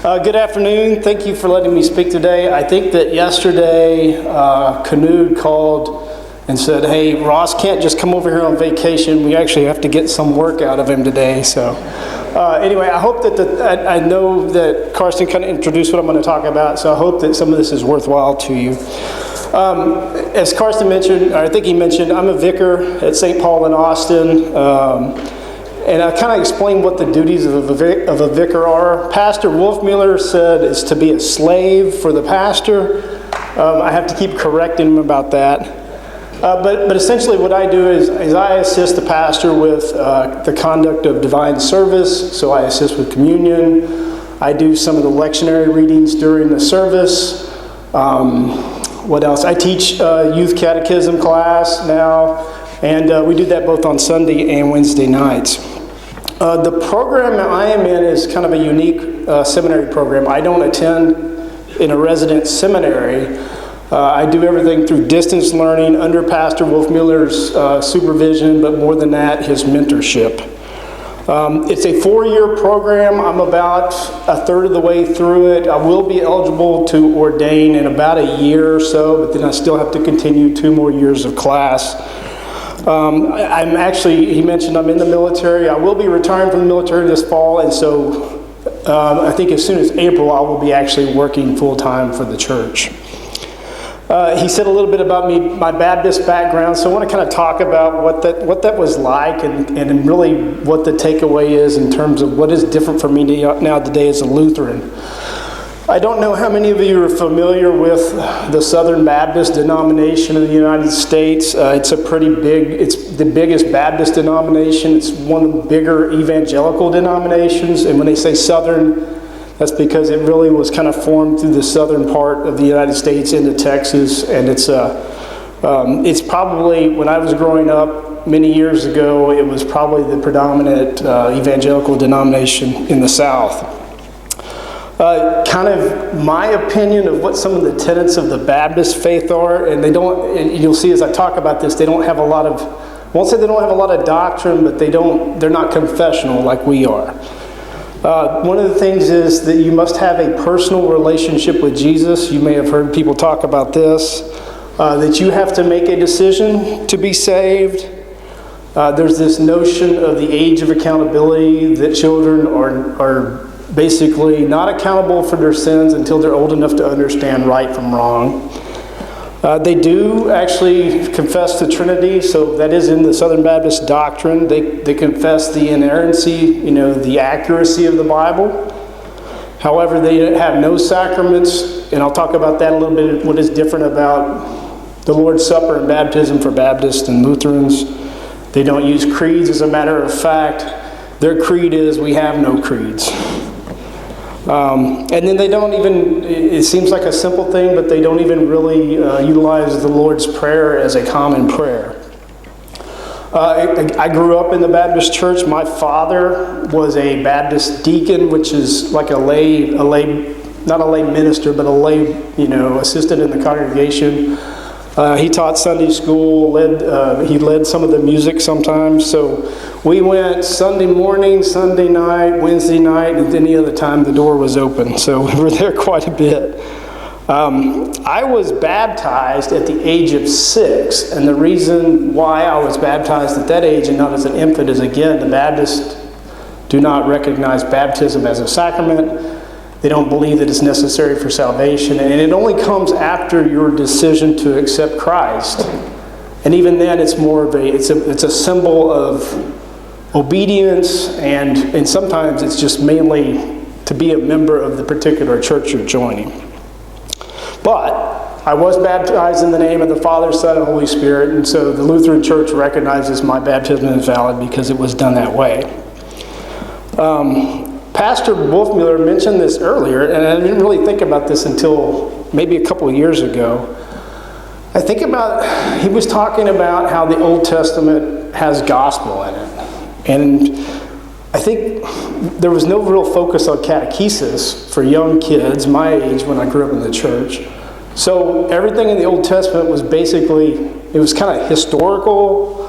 Good afternoon. Thank you for letting me speak today. I think that yesterday Canood called and said, hey, Ross can't just come over here on vacation. We actually have to get some work out of him today. So anyway, I hope that I know that Karsten kind of introduced what I'm going to talk about, so I hope that some of this is worthwhile to you. As Karsten mentioned, or I think he mentioned, I'm a vicar at St. Paul in Austin. And I kind of explained what the duties of a vicar are. Pastor Wolfmueller said it's to be a slave for the pastor. I have to keep correcting him about that. But essentially what I do is I assist the pastor with the conduct of divine service. So I assist with communion. I do some of the lectionary readings during the service. What else? I teach youth catechism class now. And we do that both on Sunday and Wednesday nights. The program that I am in is kind of a unique seminary program. I don't attend in a resident seminary. I do everything through distance learning under Pastor Wolfmueller's supervision, but more than that, his mentorship. It's a 4-year program. I'm about a third of the way through it. I will be eligible to ordain in about a year or so, but then I still have to continue 2 more years of class. I'm actually, he mentioned I'm in the military. I will be retiring from the military this fall, and so I think as soon as April, I will be actually working full-time for the church. He said a little bit about me, my Baptist background, so I want to kind of talk about what that was like and really what the takeaway is in terms of what is different for me now today as a Lutheran. I don't know how many of you are familiar with the Southern Baptist denomination of the United States. It's the biggest Baptist denomination. It's one of the bigger evangelical denominations. And when they say Southern, that's because it really was kind of formed through the southern part of the United States into Texas. And it's probably, when I was growing up many years ago, it was probably the predominant evangelical denomination in the South. Kind of my opinion of what some of the tenets of the Baptist faith are, and you'll see as I talk about this, they don't have a lot of, I won't say they don't have a lot of doctrine, but they're not confessional like we are. One of the things is that you must have a personal relationship with Jesus. You may have heard people talk about this, that you have to make a decision to be saved. There's this notion of the age of accountability, that children are basically not accountable for their sins until they're old enough to understand right from wrong. They do actually confess the Trinity, so that is in the Southern Baptist doctrine. They confess the inerrancy, the accuracy of the Bible. However, they have no sacraments, and I'll talk about that a little bit, what is different about the Lord's Supper and baptism for Baptists and Lutherans. They don't use creeds. As a matter of fact, their creed is, we have no creeds. And then they don't even, it seems like a simple thing, but they don't even really utilize the Lord's Prayer as a common prayer. I grew up in the Baptist church. My father was a Baptist deacon, which is like not a lay minister, but a lay, assistant in the congregation. He taught Sunday school, he led some of the music sometimes. So we went Sunday morning, Sunday night, Wednesday night, and any other time the door was open. So we were there quite a bit. I was baptized at the age of 6, and the reason why I was baptized at that age and not as an infant is, again, the Baptists do not recognize baptism as a sacrament. They don't believe that it's necessary for salvation, and it only comes after your decision to accept Christ. And even then, it's more of it's a symbol of obedience, and sometimes it's just mainly to be a member of the particular church you're joining. But I was baptized in the name of the Father, Son, and Holy Spirit, and so the Lutheran Church recognizes my baptism as valid because it was done that way. Pastor Wolfmueller mentioned this earlier, and I didn't really think about this until maybe a couple of years ago. He was talking about how the Old Testament has gospel in it. And I think there was no real focus on catechesis for young kids my age when I grew up in the church. So everything in the Old Testament was basically, it was kind of historical,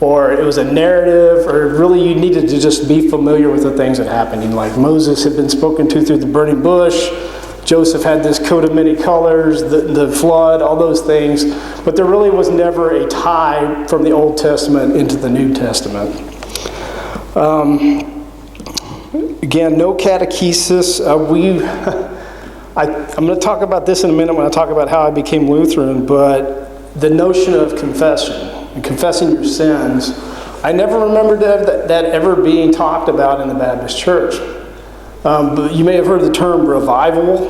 or it was a narrative, or really you needed to just be familiar with the things that happened. Like Moses had been spoken to through the burning bush, Joseph had this coat of many colors, the flood, all those things. But there really was never a tie from the Old Testament into the New Testament. Again, no catechesis. I'm going to talk about this in a minute when I talk about how I became Lutheran, but the notion of confession and confessing your sins, I never remembered that ever being talked about in the Baptist church. But you may have heard the term revival.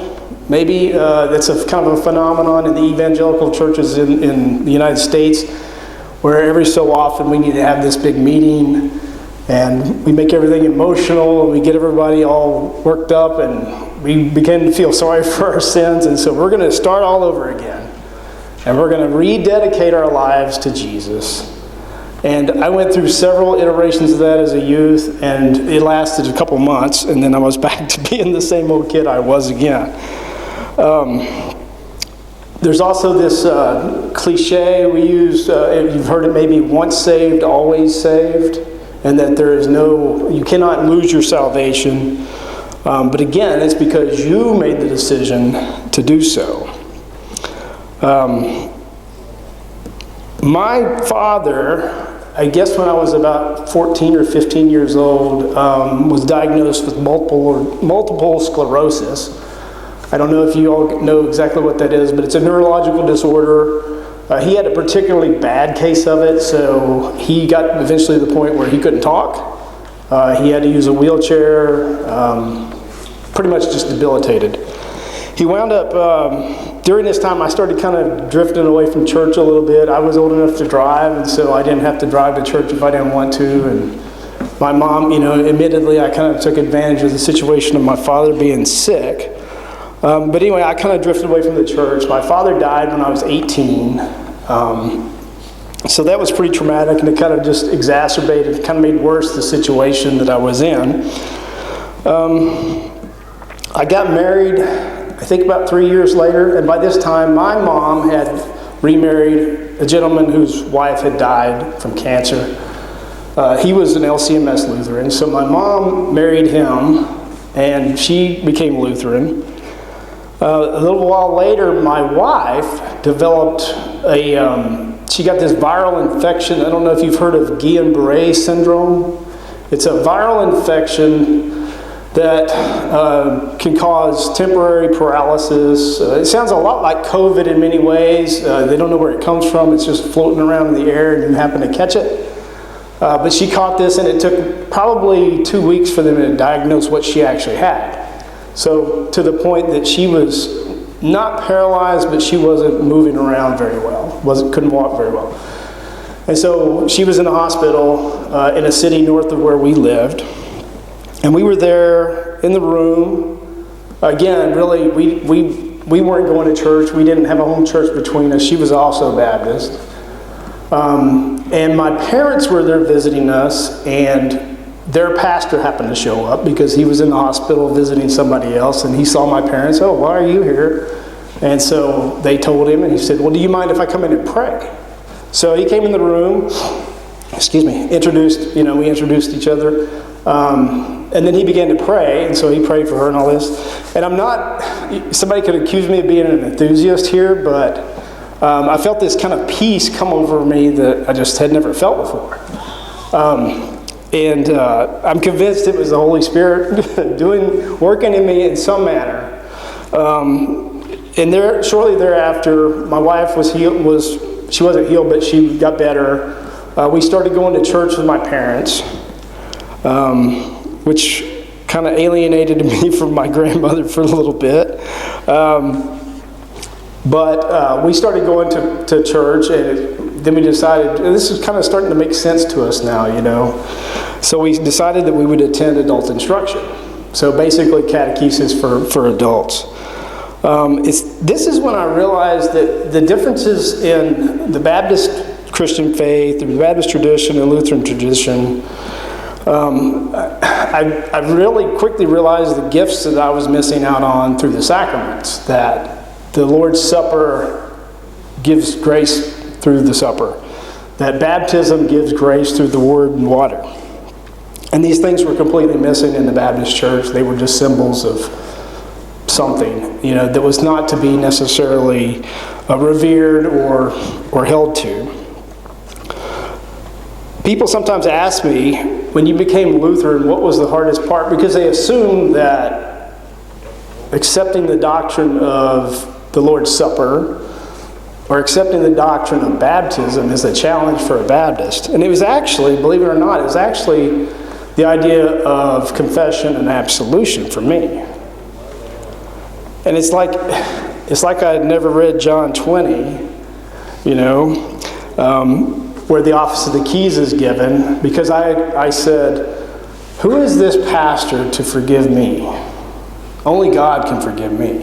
Maybe it's a kind of a phenomenon in the evangelical churches in the United States, where every so often we need to have this big meeting, and we make everything emotional, and we get everybody all worked up, and we begin to feel sorry for our sins, and so we're going to start all over again. And we're going to rededicate our lives to Jesus. And I went through several iterations of that as a youth, and it lasted a couple months, and then I was back to being the same old kid I was again. There's also this cliche we use, you've heard it maybe, once saved, always saved, and that you cannot lose your salvation. But again, it's because you made the decision to do so. My father, I guess when I was about 14 or 15 years old, was diagnosed with multiple sclerosis. I don't know if you all know exactly what that is, but it's a neurological disorder. He had a particularly bad case of it, so he got eventually to the point where he couldn't talk. He had to use a wheelchair, pretty much just debilitated. He wound up, during this time I started kind of drifting away from church a little bit. I was old enough to drive, and so I didn't have to drive to church if I didn't want to. And my mom, admittedly I kind of took advantage of the situation of my father being sick. But anyway, I kind of drifted away from the church. My father died when I was 18. So that was pretty traumatic, and it kind of just exacerbated, kind of made worse the situation that I was in. I got married, I think about 3 years later, and by this time my mom had remarried a gentleman whose wife had died from cancer. He was an LCMS Lutheran, so my mom married him, and she became Lutheran. A little while later, my wife developed she got this viral infection. I don't know if you've heard of Guillain-Barré syndrome. It's a viral infection that can cause temporary paralysis. It sounds a lot like COVID in many ways. They don't know where it comes from. It's just floating around in the air and you happen to catch it. But she caught this, and it took probably 2 weeks for them to diagnose what she actually had. So to the point that she was not paralyzed, but she wasn't moving around very well, couldn't walk very well. And so she was in the hospital in a city north of where we lived. And we were there in the room. Again, really, we weren't going to church. We didn't have a home church between us. She was also Baptist. And my parents were there visiting us, and their pastor happened to show up because he was in the hospital visiting somebody else, and he saw my parents. "Oh, why are you here?" And so they told him, and he said, "Well, do you mind if I come in and pray?" So he came in the room, introduced each other, and then he began to pray, and so he prayed for her and all this. And somebody could accuse me of being an enthusiast here, but I felt this kind of peace come over me that I just had never felt before. And I'm convinced it was the Holy Spirit working in me in some manner. And shortly thereafter, my wife she wasn't healed, but she got better. We started going to church with my parents, which kind of alienated me from my grandmother for a little bit. But we started going to church, and then we decided, this is kind of starting to make sense to us now, So we decided that we would attend adult instruction. So basically catechesis for adults. This is when I realized that the differences in the Baptist Christian faith, the Baptist tradition, and Lutheran tradition, I really quickly realized the gifts that I was missing out on through the sacraments, that the Lord's Supper gives grace through the supper. that baptism gives grace through the word and water. And these things were completely missing in the Baptist church. They were just symbols of something, that was not to be necessarily revered or held to. People sometimes ask me, when you became Lutheran, what was the hardest part? Because they assume that accepting the doctrine of the Lord's Supper or accepting the doctrine of baptism is a challenge for a Baptist. And it was actually, believe it or not, it was actually the idea of confession and absolution for me. And it's like I had never read John 20, where the office of the keys is given, because I said, who is this pastor to forgive me? Only God can forgive me.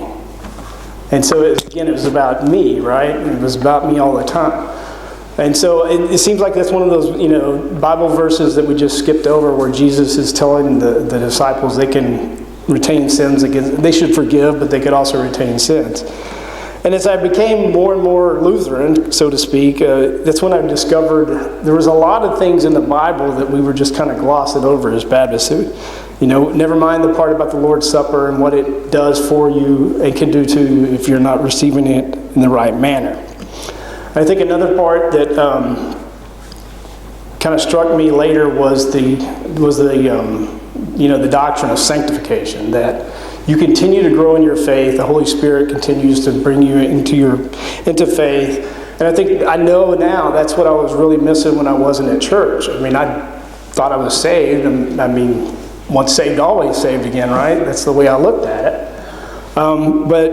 And so, it was about me, right? It was about me all the time. And so it seems like that's one of those, Bible verses that we just skipped over, where Jesus is telling the disciples they can retain sins against, they should forgive, but they could also retain sins. And as I became more and more Lutheran, so to speak, that's when I discovered there was a lot of things in the Bible that we were just kind of glossing over as Baptists. Never mind the part about the Lord's Supper and what it does for you and can do to you if you're not receiving it in the right manner. I think another part that kind of struck me later was the doctrine of sanctification, that you continue to grow in your faith. The Holy Spirit continues to bring you into faith. And I know now that's what I was really missing when I wasn't at church. I thought I was saved. Once saved, always saved again, right? That's the way I looked at it. But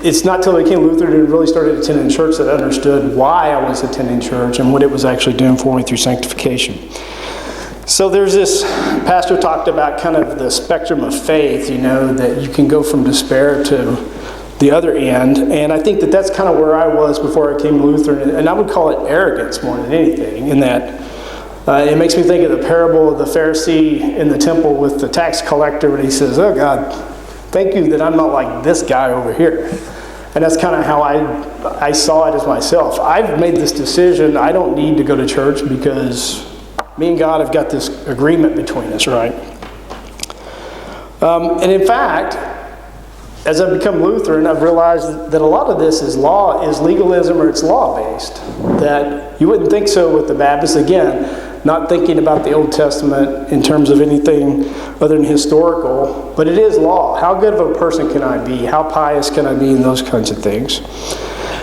it's not till I became Lutheran and really started attending church that I understood why I was attending church and what it was actually doing for me through sanctification. So there's this, pastor talked about kind of the spectrum of faith, that you can go from despair to the other end. And I think that's kind of where I was before I became Lutheran. And I would call it arrogance more than anything, in that it makes me think of the parable of the Pharisee in the temple with the tax collector when he says, oh God, thank you that I'm not like this guy over here. And that's kind of how I saw it as myself. I've made this decision. I don't need to go to church because me and God have got this agreement between us, right? And in fact, as I've become Lutheran, I've realized that a lot of this is legalism, or it's law-based. That you wouldn't think so with the Baptists. Again, not thinking about the Old Testament in terms of anything other than historical, but it is law. How good of a person can I be? How pious can I be? And those kinds of things.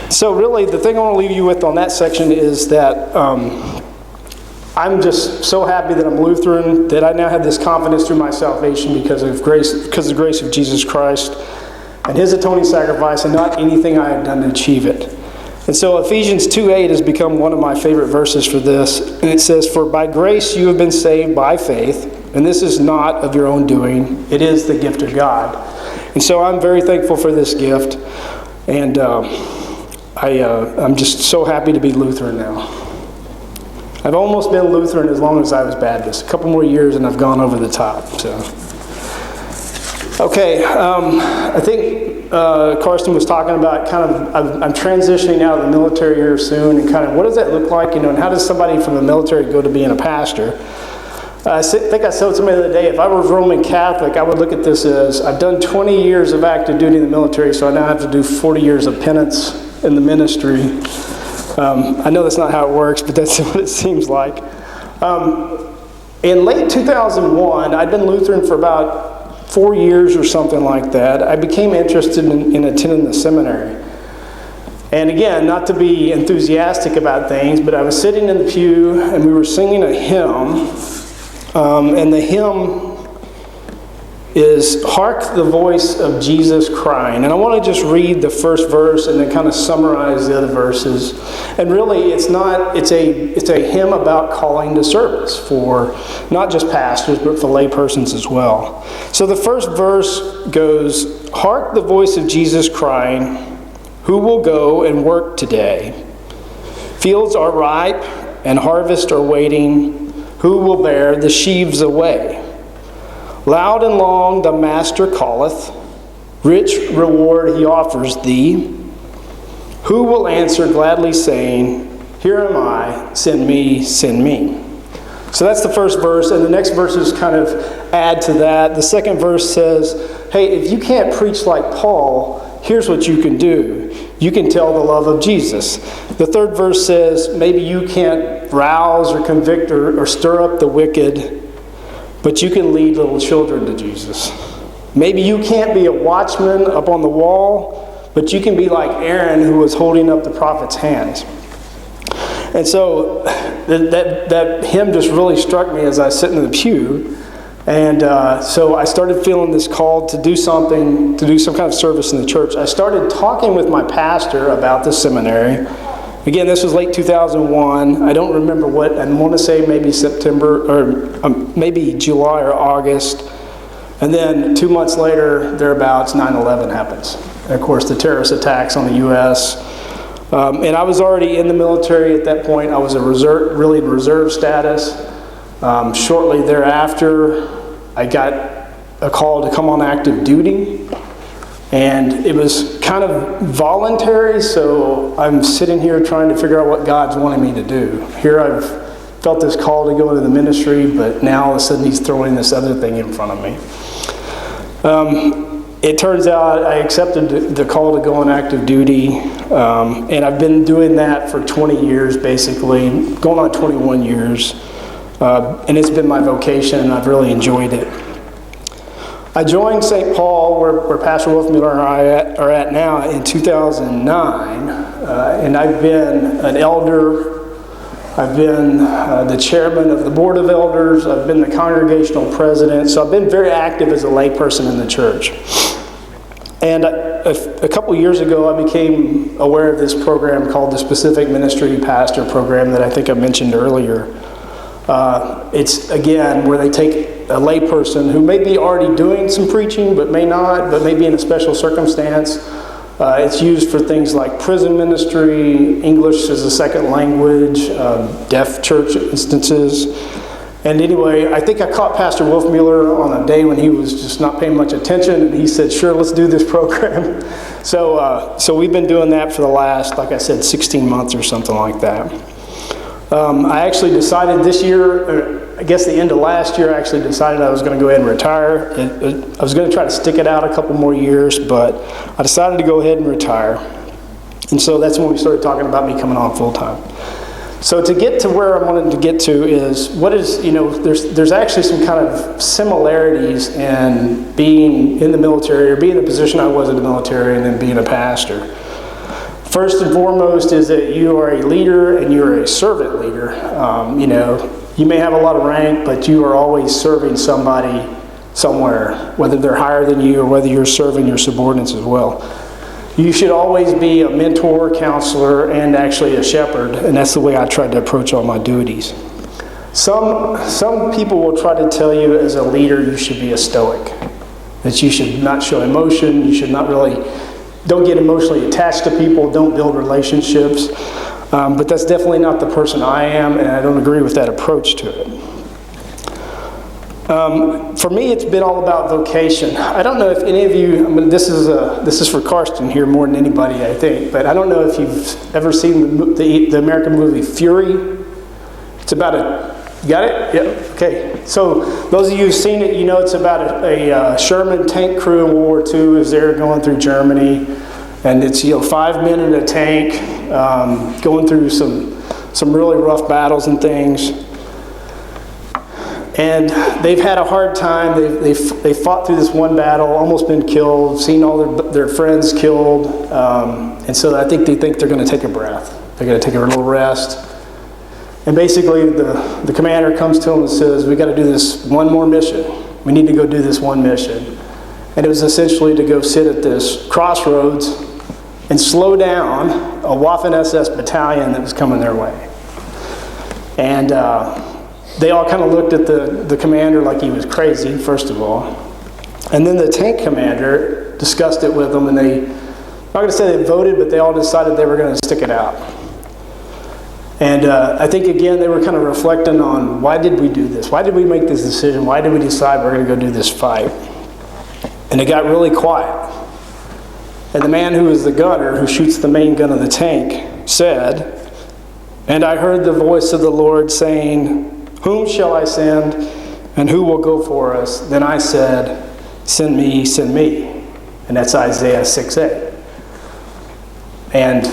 So really, the thing I want to leave you with on that section is that I'm just so happy that I'm Lutheran, that I now have this confidence through my salvation because of the grace of Jesus Christ and His atoning sacrifice, and not anything I have done to achieve it. And so Ephesians 2:8 has become one of my favorite verses for this. And it says, "For by grace you have been saved by faith, and this is not of your own doing. It is the gift of God." And so I'm very thankful for this gift. And I'm just so happy to be Lutheran now. I've almost been Lutheran as long as I was Baptist. A couple more years and I've gone over the top. So, okay, I think Karsten was talking about I'm transitioning out of the military here soon, and kind of what does that look like, and how does somebody from the military go to being a pastor? I think I said somebody the other day, if I were Roman Catholic, I would look at this as I've done 20 years of active duty in the military, so I now have to do 40 years of penance in the ministry. I know that's not how it works, but that's what it seems like. In late 2001, I'd been Lutheran for about 4 years or something like that. I became interested in attending the seminary. And again, not to be enthusiastic about things, but I was sitting in the pew and we were singing a hymn. And the hymn is "Hark the Voice of Jesus Crying." And I want to just read the first verse and then kind of summarize the other verses. And really, it's a hymn about calling to service for not just pastors, but for lay persons as well. So the first verse goes, "Hark the voice of Jesus crying, who will go and work today? Fields are ripe and harvests are waiting, who will bear the sheaves away? Loud and long the Master calleth, rich reward he offers thee. Who will answer gladly saying, Here am I, send me, send me. So that's the first verse, and the next verses kind of add to that. The second verse says, hey, if you can't preach like Paul, here's what you can do. You can tell the love of Jesus. The third verse says, maybe you can't rouse or convict or stir up the wicked, but you can lead little children to Jesus. Maybe you can't be a watchman up on the wall, but you can be like Aaron, who was holding up the prophet's hands. And so that hymn just really struck me as I was sitting in the pew. And so I started feeling this call to do something, to do some kind of service in the church. I started talking with my pastor about the seminary. Again, this was late 2001. I don't remember what, I want to say maybe September, or maybe July or August. And then 2 months later, thereabouts, 9/11 happens. And of course, the terrorist attacks on the U.S., and I was already in the military at that point. I was really in reserve status. Shortly thereafter, I got a call to come on active duty. And it was kind of voluntary, so I'm sitting here trying to figure out what God's wanting me to do. Here I've felt this call to go into the ministry, but now all of a sudden He's throwing this other thing in front of me. It turns out I accepted the call to go on active duty, and I've been doing that for 20 years, basically, going on 21 years, and it's been my vocation, and I've really enjoyed it. I joined St. Paul, where Pastor Wolfmuller and I are at now, in 2009, and I've been an elder. I've been the chairman of the board of elders. I've been the congregational president. So I've been very active as a layperson in the church. And a couple years ago, I became aware of this program called the Specific Ministry Pastor Program that I think I mentioned earlier. It's, again, where they take a layperson who may be already doing some preaching, but may not, but may be in a special circumstance. It's used for things like prison ministry, English as a second language, deaf church instances. And anyway, I think I caught Pastor Wolfmuller on a day when he was just not paying much attention, and he said, sure, let's do this program. So we've been doing that for the last, like I said, 16 months or something like that. I actually decided this year, I guess the end of last year, I actually decided I was going to go ahead and retire. I was going to try to stick it out a couple more years, but I decided to go ahead and retire. And so that's when we started talking about me coming on full time. So to get to where I wanted to get to is, there's actually some kind of similarities in being in the military, or being in the position I was in the military, and then being a pastor. First and foremost is that you are a leader and you're a servant leader. You may have a lot of rank, but you are always serving somebody somewhere, whether they're higher than you or whether you're serving your subordinates as well. You should always be a mentor, counselor, and actually a shepherd, and that's the way I tried to approach all my duties. Some people will try to tell you as a leader you should be a stoic, that you should not show emotion, you should not don't get emotionally attached to people, don't build relationships. But that's definitely not the person I am, and I don't agree with that approach to it. For me, it's been all about vocation. I don't know if any of you, this is for Karsten here more than anybody, I think, but I don't know if you've ever seen the American movie Fury. It's about you got it? Yeah, okay. So those of you who've seen it, you know it's about a Sherman tank crew in World War II as they're going through Germany. And it's 5 men in a tank going through some really rough battles and things. And they've had a hard time. They fought through this one battle, almost been killed, seen all their friends killed. And so I think they think they're going to take a breath. They're going to take a little rest. And basically the commander comes to them and says, we got to do this one more mission. We need to go do this one mission. And it was essentially to go sit at this crossroads and slow down a Waffen-SS battalion that was coming their way. And they all kind of looked at the commander like he was crazy, first of all. And then the tank commander discussed it with them, and I'm not going to say they voted, but they all decided they were going to stick it out. And I think, again, they were kind of reflecting on, why did we do this? Why did we make this decision? Why did we decide we're going to go do this fight? And it got really quiet. And the man who is the gunner, who shoots the main gun of the tank, said, And I heard the voice of the Lord saying, "Whom shall I send, and who will go for us?" Then I said, "Send me, send me." And that's Isaiah 6:8. And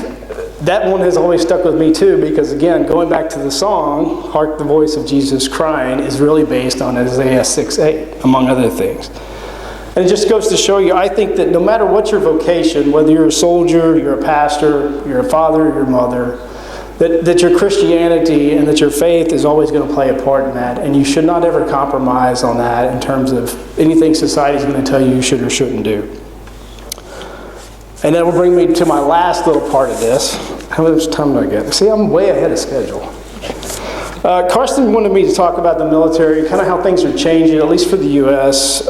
that one has always stuck with me too, because again, going back to the song, "Hark the Voice of Jesus Crying," is really based on Isaiah 6:8, among other things. And it just goes to show you, I think that no matter what your vocation, whether you're a soldier, you're a pastor, you're a father, you're a mother, that your Christianity and that your faith is always going to play a part in that, and you should not ever compromise on that in terms of anything society is going to tell you should or shouldn't do. And that will bring me to my last little part of this. How much time do I get? See, I'm way ahead of schedule. Karsten wanted me to talk about the military, kind of how things are changing, at least for the U.S.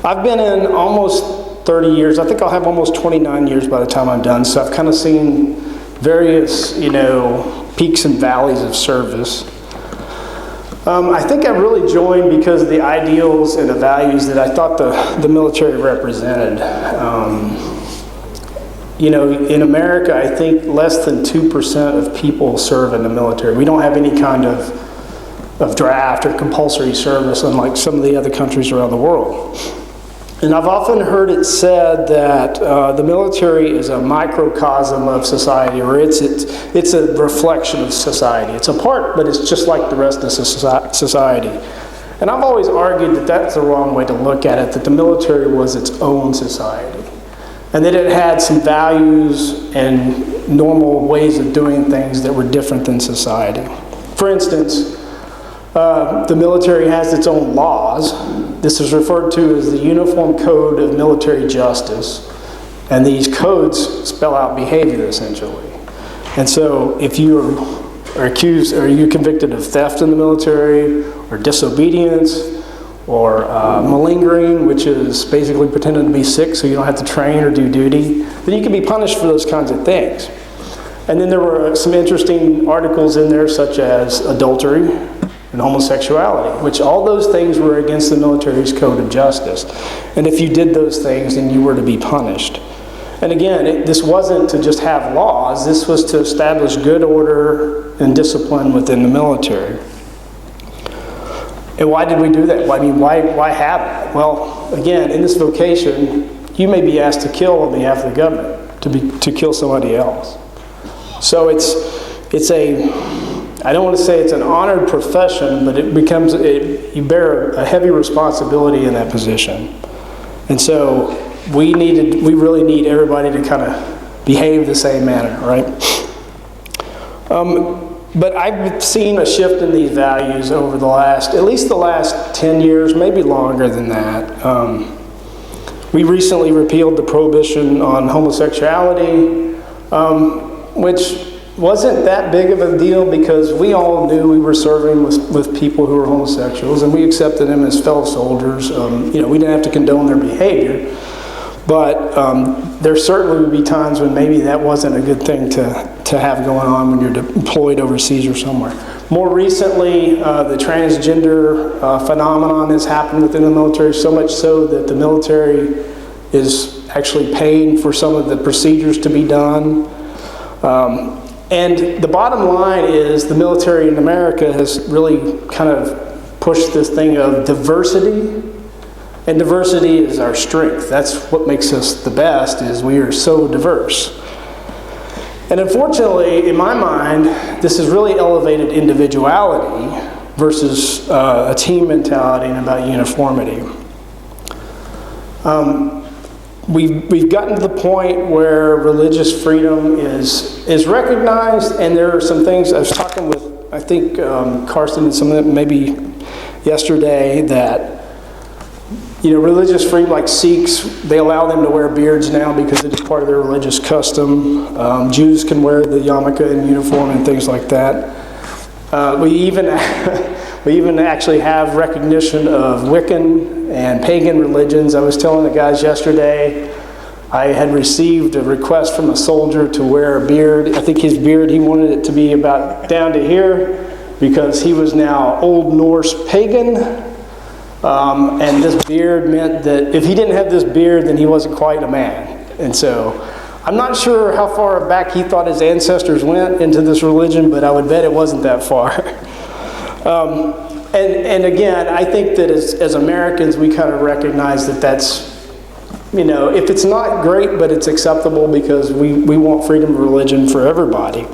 I've been in almost 30 years. I think I'll have almost 29 years by the time I'm done. So I've kind of seen various, peaks and valleys of service. I think I really joined because of the ideals and the values that I thought the military represented. In America, I think less than 2% of people serve in the military. We don't have any kind of draft or compulsory service, unlike some of the other countries around the world. And I've often heard it said that the military is a microcosm of society, or it's a reflection of society. It's a part, but it's just like the rest of society. And I've always argued that that's the wrong way to look at it, that the military was its own society, and that it had some values and normal ways of doing things that were different than society. For instance, the military has its own laws. This is referred to as the Uniform Code of Military Justice. And these codes spell out behavior, essentially. And so if you are accused, or you convicted of theft in the military, or disobedience, or malingering, which is basically pretending to be sick so you don't have to train or do duty, then you can be punished for those kinds of things. And then there were some interesting articles in there, such as adultery and homosexuality, which all those things were against the military's code of justice. And if you did those things, then you were to be punished. And again, this wasn't to just have laws, this was to establish good order and discipline within the military. And why did we do that? I mean, why have it? Well, again, in this vocation, you may be asked to kill on behalf of the government, to kill somebody else. So I don't want to say it's an honored profession, but you bear a heavy responsibility in that position. And so we really need everybody to kind of behave the same manner, right? But I've seen a shift in these values over at least the last 10 years, maybe longer than that. We recently repealed the prohibition on homosexuality, which wasn't that big of a deal because we all knew we were serving with people who were homosexuals, and we accepted them as fellow soldiers. We didn't have to condone their behavior, but there certainly would be times when maybe that wasn't a good thing to have going on when you're deployed overseas or somewhere. More recently, the transgender phenomenon has happened within the military, so much so that the military is actually paying for some of the procedures to be done. And the bottom line is the military in America has really kind of pushed this thing of diversity. And diversity is our strength. That's what makes us the best, is we are so diverse. And unfortunately, in my mind, this has really elevated individuality versus a team mentality and about uniformity. We've gotten to the point where religious freedom is recognized, and there are some things. I was talking with, I think, Karsten and some of them maybe yesterday, that religious freedom, like Sikhs, they allow them to wear beards now because it is part of their religious custom. Jews can wear the yarmulke and uniform and things like that. We even actually have recognition of Wiccan and pagan religions. I was telling the guys yesterday, I had received a request from a soldier to wear a beard. I think his beard, he wanted it to be about down to here because he was now Old Norse pagan. And this beard meant that if he didn't have this beard, then he wasn't quite a man. And so I'm not sure how far back he thought his ancestors went into this religion, but I would bet it wasn't that far. And again, I think that as Americans, we kind of recognize that that's, if it's not great, but it's acceptable because we want freedom of religion for everybody.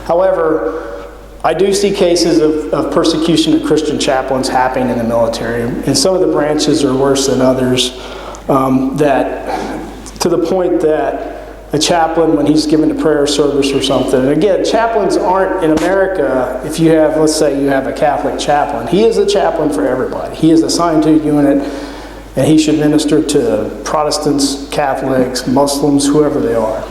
However, I do see cases of persecution of Christian chaplains happening in the military, and some of the branches are worse than others, that to the point that a chaplain, when he's given a prayer service or something, and again, chaplains aren't in America, if you have, let's say you have a Catholic chaplain, he is a chaplain for everybody. He is assigned to a unit, and he should minister to Protestants, Catholics, Muslims, whoever they are.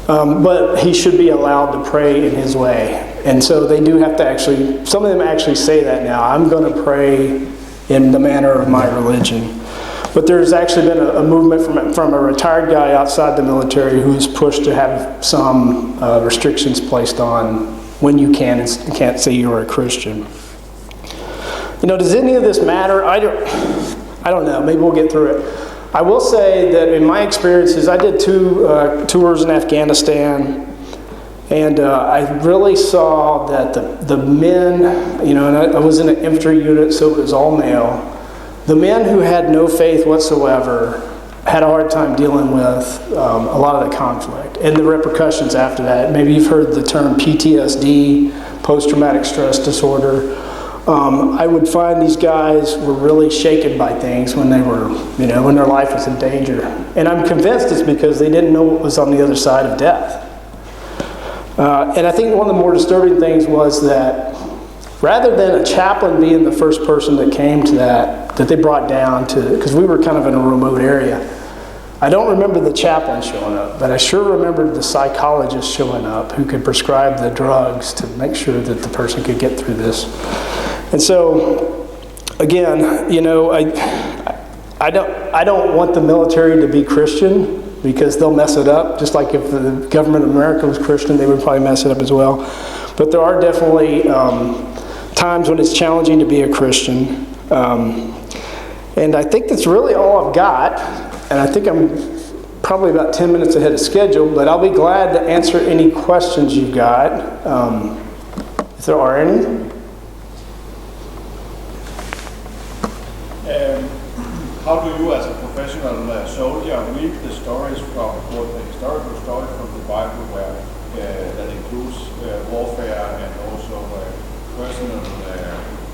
But he should be allowed to pray in his way. And so they do have to actually, some of them actually say that now, I'm going to pray in the manner of my religion. But there's actually been a movement from a retired guy outside the military who has pushed to have some restrictions placed on when you can and can't say you're a Christian. Does any of this matter? I don't know. Maybe we'll get through it. I will say that in my experiences, I did 2 tours in Afghanistan, and I really saw that the men, and I was in an infantry unit, so it was all male. The men who had no faith whatsoever had a hard time dealing with a lot of the conflict and the repercussions after that. Maybe you've heard the term PTSD, post-traumatic stress disorder. I would find these guys were really shaken by things when they were, when their life was in danger. And I'm convinced it's because they didn't know what was on the other side of death. And I think one of the more disturbing things was that rather than a chaplain being the first person that came to that they brought down to, because we were kind of in a remote area, I don't remember the chaplain showing up, but I sure remember the psychologist showing up who could prescribe the drugs to make sure that the person could get through this. And so, again, I don't want the military to be Christian because they'll mess it up. Just like if the government of America was Christian, they would probably mess it up as well. But there are definitely times when it's challenging to be a Christian. And I think that's really all I've got. And I think I'm probably about 10 minutes ahead of schedule, but I'll be glad to answer any questions you've got, if there are any. How do you, as a professional soldier, read the stories from the historical stories from the Bible, where that includes warfare and also personal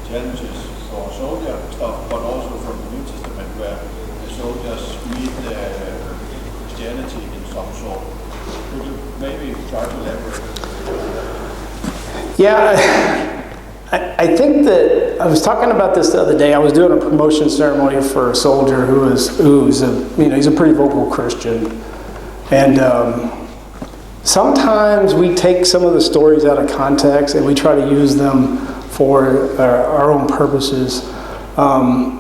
challenges for soldier stuff, but also from the New Testament, where the soldiers meet Christianity in some sort? Could you maybe try to elaborate? Yeah. I think that I was talking about this the other day. I was doing a promotion ceremony for a soldier who's he's a pretty vocal Christian, and sometimes we take some of the stories out of context and we try to use them for our own purposes. And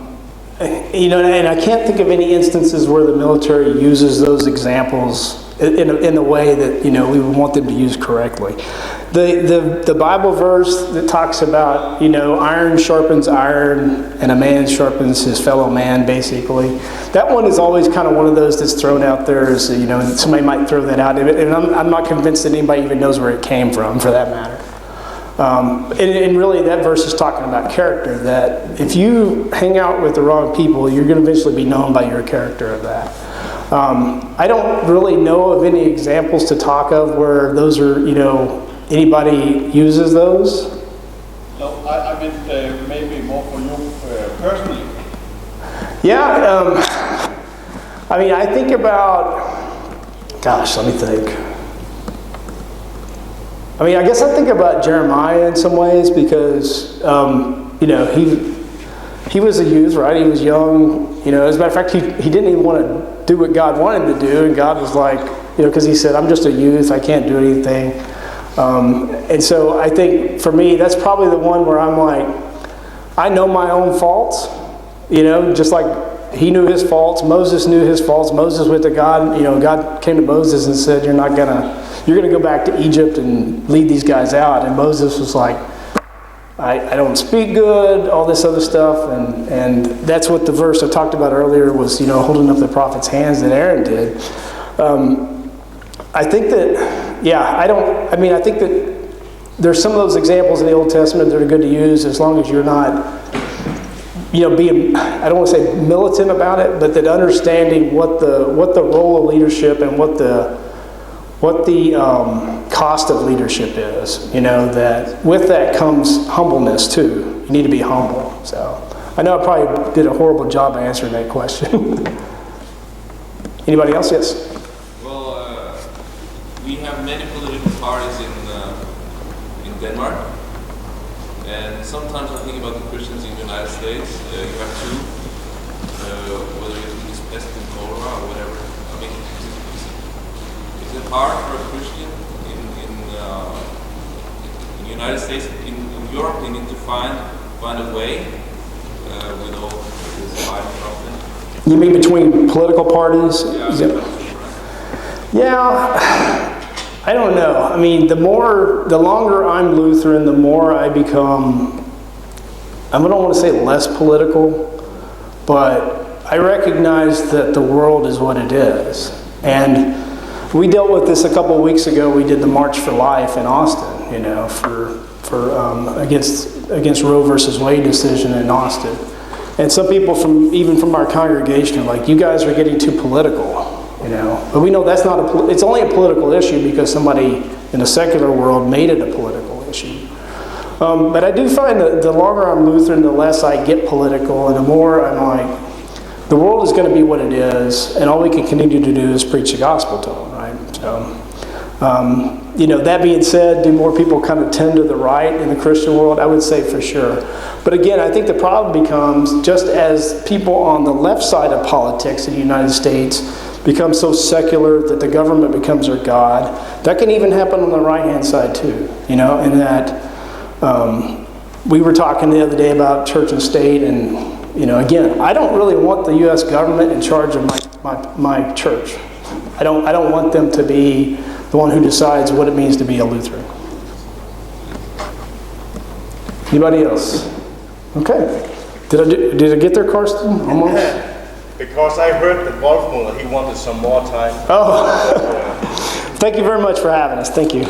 I can't think of any instances where the military uses those examples in a way that we would want them to use correctly. The Bible verse that talks about iron sharpens iron and a man sharpens his fellow man, basically, that one is always kind of one of those that's thrown out there as somebody might throw that out, and I'm not convinced that anybody even knows where it came from, for that matter. And really that verse is talking about character, that if you hang out with the wrong people, you're going to eventually be known by your character of that. I don't really know of any examples to talk of where those are, anybody uses those. No, I mean maybe more for you personally. Yeah, I think about, gosh, let me think. I guess I think about Jeremiah in some ways because, he was a youth, right? He was young. As a matter of fact, he didn't even want to do what God wanted him to do, and God was like, because he said, I'm just a youth, I can't do anything. And so I think for me, that's probably the one where I'm like, I know my own faults, just like he knew his faults, Moses knew his faults. Moses went to God, God came to Moses and said, you're going to go back to Egypt and lead these guys out. And Moses was like, I don't speak good, all this other stuff. And that's what the verse I talked about earlier was, holding up the prophet's hands that Aaron did. I think that, yeah, I think that there's some of those examples in the Old Testament that are good to use as long as you're not, being, I don't want to say militant about it, but that understanding what the role of leadership and what the cost of leadership is. That with that comes humbleness too. You need to be humble. So I know I probably did a horrible job of answering that question. Anybody else? Yes. Well, we have many political parties in Denmark, and sometimes I think about the Christians in the United States. You have two, whether it's President Cholera or whatever. I mean, is it hard for a Christian in the United States, in your opinion, to find a way with all this fight from them? You mean between political parties? Yeah. I don't know. I mean, the longer I'm Lutheran, the more I become, I don't want to say less political, but I recognize that the world is what it is. And we dealt with this a couple of weeks ago. We did the March for Life in Austin, against Roe versus Wade decision in Austin. And some people even from our congregation are like, you guys are getting too political. But we know that's not it's only a political issue because somebody in the secular world made it a political issue. But I do find that the longer I'm Lutheran, the less I get political, and the more I'm like, the world is going to be what it is, and all we can continue to do is preach the gospel to them, right? So, that being said, do more people kind of tend to the right in the Christian world? I would say for sure. But again, I think the problem becomes, just as people on the left side of politics in the United States become so secular that the government becomes their God, that can even happen on the right-hand side too, in that we were talking the other day about church and state, and, again, I don't really want the U.S. government in charge of my church. I don't want them to be the one who decides what it means to be a Lutheran. Anybody else? Okay. Did I get there, Karsten? Almost? Because I heard that Wolfmuller, he wanted some more time. Oh, thank you very much for having us. Thank you.